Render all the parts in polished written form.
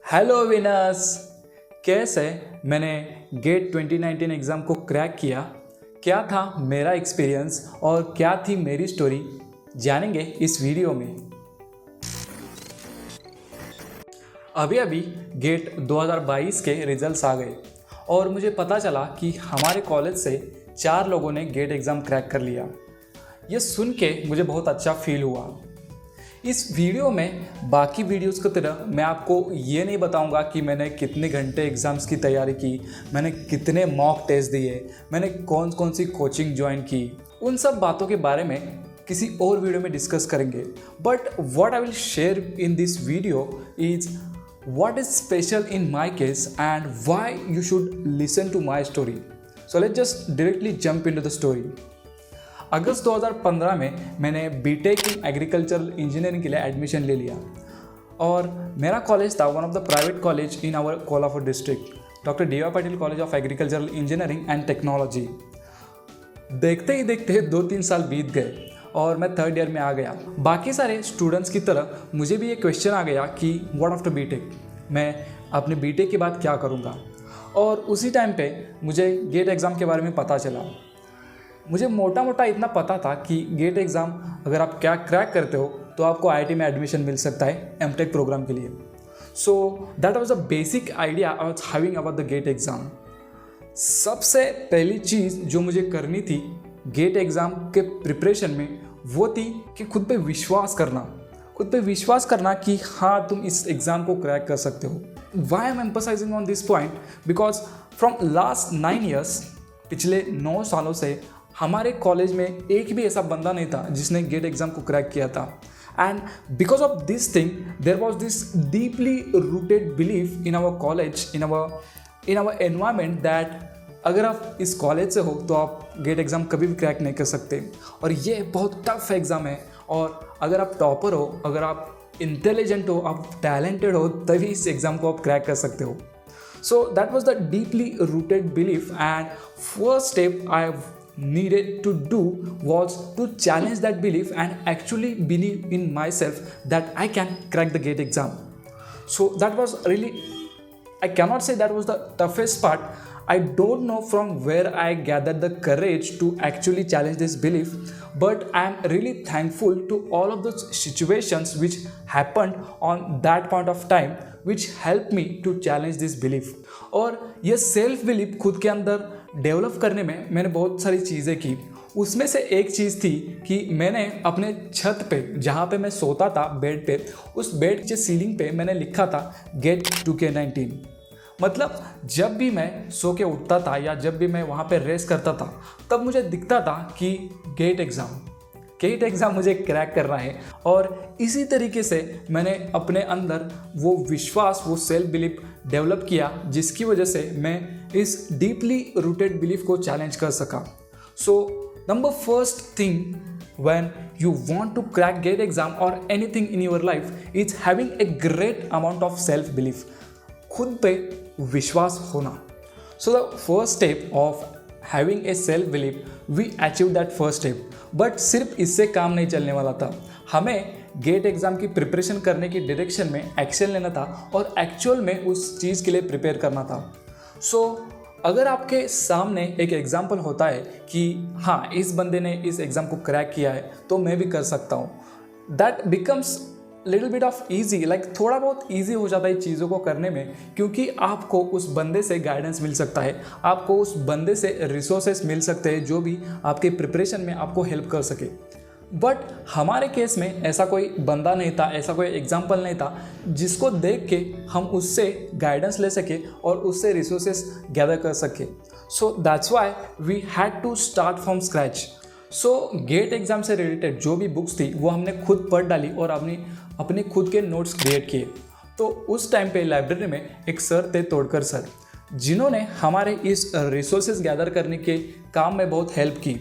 Hello winners, कैसे मैंने gate 2019 exam को क्रैक किया, क्या था मेरा एक्सपीरियंस और क्या थी मेरी स्टोरी, जानेंगे इस वीडियो में। अभी अभी गेट 2022 के रिजल्ट्स आ गए और मुझे पता चला कि हमारे कॉलेज से 4 लोगों ने गेट एग्ज़ाम क्रैक कर लिया। ये सुन के मुझे बहुत अच्छा फील हुआ। इस वीडियो में बाकी वीडियोस की तरह मैं आपको ये नहीं बताऊंगा कि मैंने कितने घंटे एग्ज़ाम्स की तैयारी की, मैंने कितने मॉक टेस्ट दिए, मैंने कौन कौन सी कोचिंग ज्वाइन की। उन सब बातों के बारे में किसी और वीडियो में डिस्कस करेंगे। But what I will share in this video is what is special in my case and why you should listen to my story. So let's just directly jump into the story. अगस्त 2015 में मैंने BTech in agricultural engineering के लिए admission ले लिया और मेरा college था one of the private college in our Kolhapur district, doctor D Y. Patil college of agricultural engineering and technology. देखते ही देखते 2-3 साल बीत गए और मैं 3rd ईयर में आ गया। बाकी सारे स्टूडेंट्स की तरह मुझे भी ये क्वेश्चन आ गया कि व्हाट आफ्टर बीटेक, मैं अपने बीटेक के बाद क्या करूँगा। और उसी टाइम पे मुझे गेट एग्ज़ाम के बारे में पता चला। मुझे मोटा मोटा इतना पता था कि गेट एग्ज़ाम अगर आप क्या क्रैक करते हो तो आपको आईआईटी में एडमिशन मिल सकता है एमटेक प्रोग्राम के लिए। So that was a basic idea I was having about the GATE exam. सबसे पहली चीज़ जो मुझे करनी थी गेट एग्ज़ाम के प्रिपरेशन में वो थी कि खुद पे विश्वास करना कि हाँ, तुम इस एग्ज़ाम को क्रैक कर सकते हो। Why I am emphasising on this point because from last 9 years, पिछले 9 सालों से हमारे कॉलेज में एक भी ऐसा बंदा नहीं था जिसने गेट एग्ज़ाम को क्रैक किया था। And because of this thing there was this deeply rooted belief in our college, in our environment that अगर आप इस कॉलेज से हो तो आप गेट एग्ज़ाम कभी भी क्रैक नहीं कर सकते और ये बहुत टफ एग्ज़ाम है। और अगर आप टॉपर हो, अगर आप इंटेलिजेंट हो, आप टैलेंटेड हो, तभी इस एग्ज़ाम को आप क्रैक कर सकते हो। So that was the deeply rooted belief and first step I needed to do was to challenge that belief and actually believe in myself that I can crack the GATE exam. So that was really, I cannot say that was the toughest part. I don't know from where I gathered the courage to actually challenge this belief, but I am really thankful to all of those situations which happened on that point of time which helped me to challenge this belief. और ये self belief खुद के अंदर develop करने में मैंने बहुत सारी चीज़ें की। उसमें से एक चीज़ थी कि मैंने अपने छत पे, जहाँ पे मैं सोता था बेड पे, उस बेड के सीलिंग पे मैंने लिखा था गेट 2K19। मतलब जब भी मैं सो के उठता था या जब भी मैं वहाँ पे रेस्ट करता था तब मुझे दिखता था कि गेट एग्ज़ाम मुझे क्रैक करना है। और इसी तरीके से मैंने अपने अंदर वो विश्वास, वो सेल्फ बिलीफ डेवलप किया जिसकी वजह से मैं इस डीपली रूटेड बिलीफ को चैलेंज कर सका। So number first thing when you want to crack GATE exam or anything in your life is having a great amount of self belief. खुद पे विश्वास होना। So the first step of having a self belief, we achieve that first step. But सिर्फ इससे काम नहीं चलने वाला था, हमें गेट एग्ज़ाम की प्रिपरेशन करने की डायरेक्शन में एक्शन लेना था और एक्चुअल में उस चीज़ के लिए प्रिपेयर करना था। सो अगर आपके सामने एक एग्जाम्पल होता है कि हाँ, इस बंदे ने इस एग्ज़ाम को क्रैक किया है तो मैं भी कर सकता हूँ, that becomes little bit of easy, like थोड़ा बहुत ईजी हो जाता है चीज़ों को करने में, क्योंकि आपको उस बंदे से गाइडेंस मिल सकता है, आपको उस बंदे से रिसोर्सेस मिल सकते हैं जो भी आपके प्रिपरेशन में आपको हेल्प कर सके। बट हमारे केस में ऐसा कोई बंदा नहीं था, ऐसा कोई एग्जाम्पल नहीं था जिसको देख के हम उससे गाइडेंस ले सके और उससे रिसोर्सेस गैदर कर सके। So that's why we had to start from scratch. So GATE exam से रिलेटेड जो भी बुक्स थी वो हमने खुद पढ़ डाली और अपने खुद के नोट्स क्रिएट किए। तो उस टाइम पे लाइब्रेरी में एक सर थे, तोड़कर सर, जिन्होंने हमारे इस रिसोर्सेज गैदर करने के काम में बहुत हेल्प की।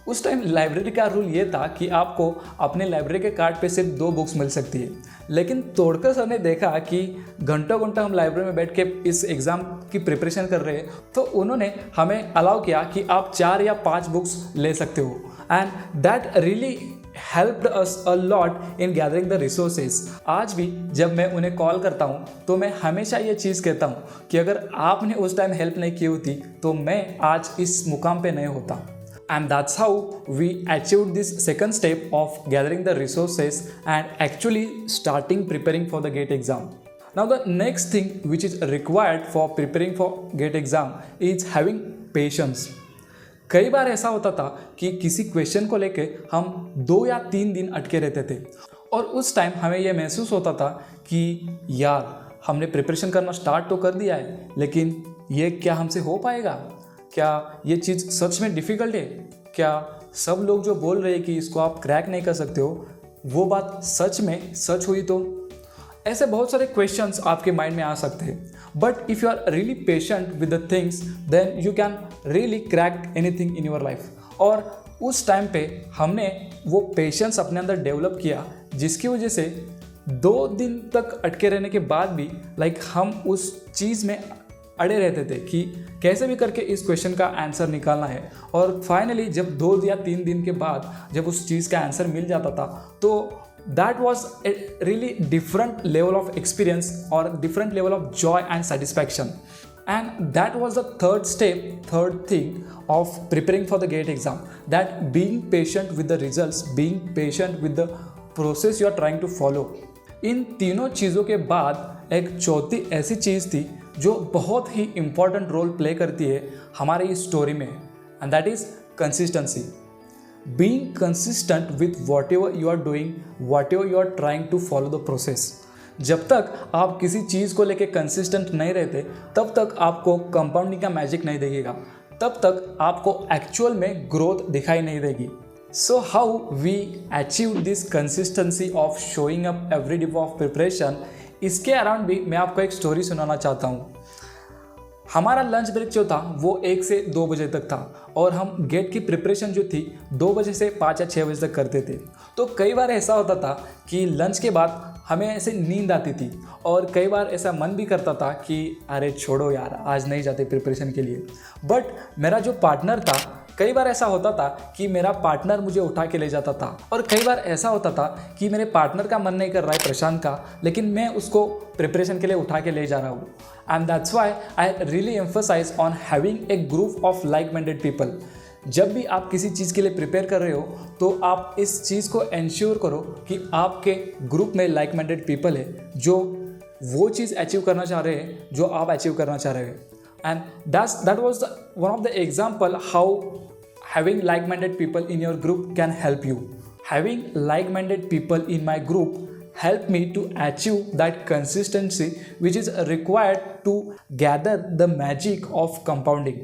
उस टाइम लाइब्रेरी का रूल ये था कि आपको अपने लाइब्रेरी के कार्ड पे सिर्फ 2 बुक्स मिल सकती है, लेकिन तोड़कर सर ने देखा कि घंटों हम लाइब्रेरी में बैठ के इस एग्ज़ाम की प्रिपरेशन कर रहे हैं, तो उन्होंने हमें अलाउ किया कि आप 4 या 5 बुक्स ले सकते हो। And that really helped us a lot in gathering the resources. आज भी जब मैं उन्हें कॉल करता हूँ तो मैं हमेशा ये चीज़ कहता हूँ कि अगर आपने उस टाइम हेल्प नहीं की होती तो मैं आज इस मुकाम पे नहीं होता. And that's how we achieved this second step of gathering the resources and actually starting preparing for the GATE exam. Now the next thing which is required for preparing for GATE exam is having patience. कई बार ऐसा होता था कि किसी question को लेके हम 2 या 3 दिन अटके रहते थे और उस टाइम हमें यह महसूस होता था कि यार हमने प्रिपरेशन करना स्टार्ट तो कर दिया है लेकिन ये क्या हमसे हो पाएगा, क्या ये चीज़ सच में डिफ़िकल्ट है, क्या सब लोग जो बोल रहे हैं कि इसको आप क्रैक नहीं कर सकते हो वो बात सच में सच हुई तो. ऐसे बहुत सारे क्वेश्चंस आपके माइंड में आ सकते हैं. But if you are really patient with the things then you can really crack anything in your life. और उस टाइम पे हमने वो पेशेंस अपने अंदर डेवलप किया जिसकी वजह से 2 दिन तक अटके रहने के बाद भी हम उस चीज़ में अड़े रहते थे कि कैसे भी करके इस क्वेश्चन का आंसर निकालना है. और फाइनली जब 2 या 3 दिन के बाद जब उस चीज़ का आंसर मिल जाता था तो that was a really different level of experience or different level of joy and satisfaction. And that was the third thing of preparing for the GATE exam, that being patient with the results, being patient with the process you are trying to follow. इन तीनों चीज़ों के बाद एक चौथी ऐसी चीज़ थी जो बहुत ही इम्पॉर्टेंट रोल प्ले करती है हमारी इस स्टोरी में, and that is consistency. Being consistent with whatever you are doing, whatever you are trying to follow the process. जब तक आप किसी चीज़ को लेके कंसिस्टेंट नहीं रहते तब तक आपको कंपाउंडिंग का मैजिक नहीं दिखेगा, तब तक आपको एक्चुअल में ग्रोथ दिखाई नहीं देगी. So how we achieve this consistency of showing up every day of preparation, इसके अराउंड भी मैं आपको एक स्टोरी सुनाना चाहता हूँ. हमारा लंच ब्रेक जो था वो 1 से 2 बजे तक था और हम गेट की प्रिपरेशन जो थी 2 बजे से 5 या 6 बजे तक करते थे. तो कई बार ऐसा होता था कि लंच के बाद हमें ऐसे नींद आती थी और कई बार ऐसा मन भी करता था कि अरे छोड़ो यार आज नहीं जाते प्रिपरेशन के लिए. बट मेरा जो पार्टनर था, कई बार ऐसा होता था कि मेरा पार्टनर मुझे उठा के ले जाता था और कई बार ऐसा होता था कि मेरे पार्टनर का मन नहीं कर रहा है प्रशांत का, लेकिन मैं उसको प्रिपरेशन के लिए उठा के ले जा रहा हूँ. And that's why I really emphasise on having a group of like minded people. जब भी आप किसी चीज़ के लिए प्रिपेयर कर रहे हो तो आप इस चीज़ को इंश्योर करो कि आपके ग्रुप में लाइक माइंडेड पीपल है जो वो चीज़ अचीव करना चाह रहे हैं जो आप अचीव करना चाह रहे हैं. And that was one of the example how having like-minded people in your group can help you. Having like-minded people in my group helped me to achieve that consistency which is required to gather the magic of compounding.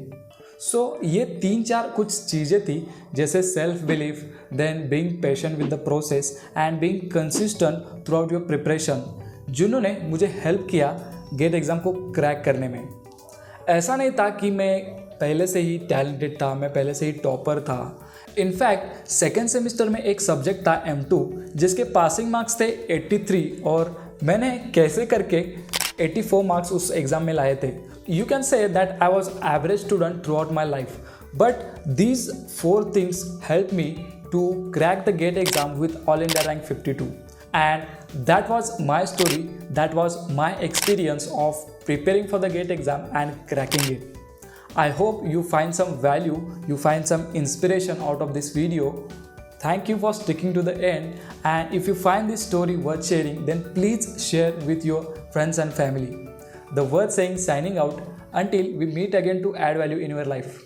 So ये 3-4 कुछ चीज़ें थी जैसे self belief, then being patient with the process and being consistent throughout your preparation, जिन्होंने मुझे help किया gate exam को crack करने में. ऐसा नहीं था कि मैं पहले से ही टैलेंटेड था, मैं पहले से ही टॉपर था. इनफैक्ट सेकेंड सेमेस्टर में एक सब्जेक्ट था M2 जिसके पासिंग मार्क्स थे 83 और मैंने कैसे करके 84 मार्क्स उस एग्ज़ाम में लाए थे. You can say that I was average student throughout my life, but these 4 things help me to crack the GATE exam with all India rank 52. And that was my story, that was my experience of preparing for the GATE exam and cracking it. I hope you find some value, you find some inspiration out of this video. Thank you for sticking to the end, and if you find this story worth sharing, then please share with your friends and family. The word saying signing out until we meet again to add value in your life.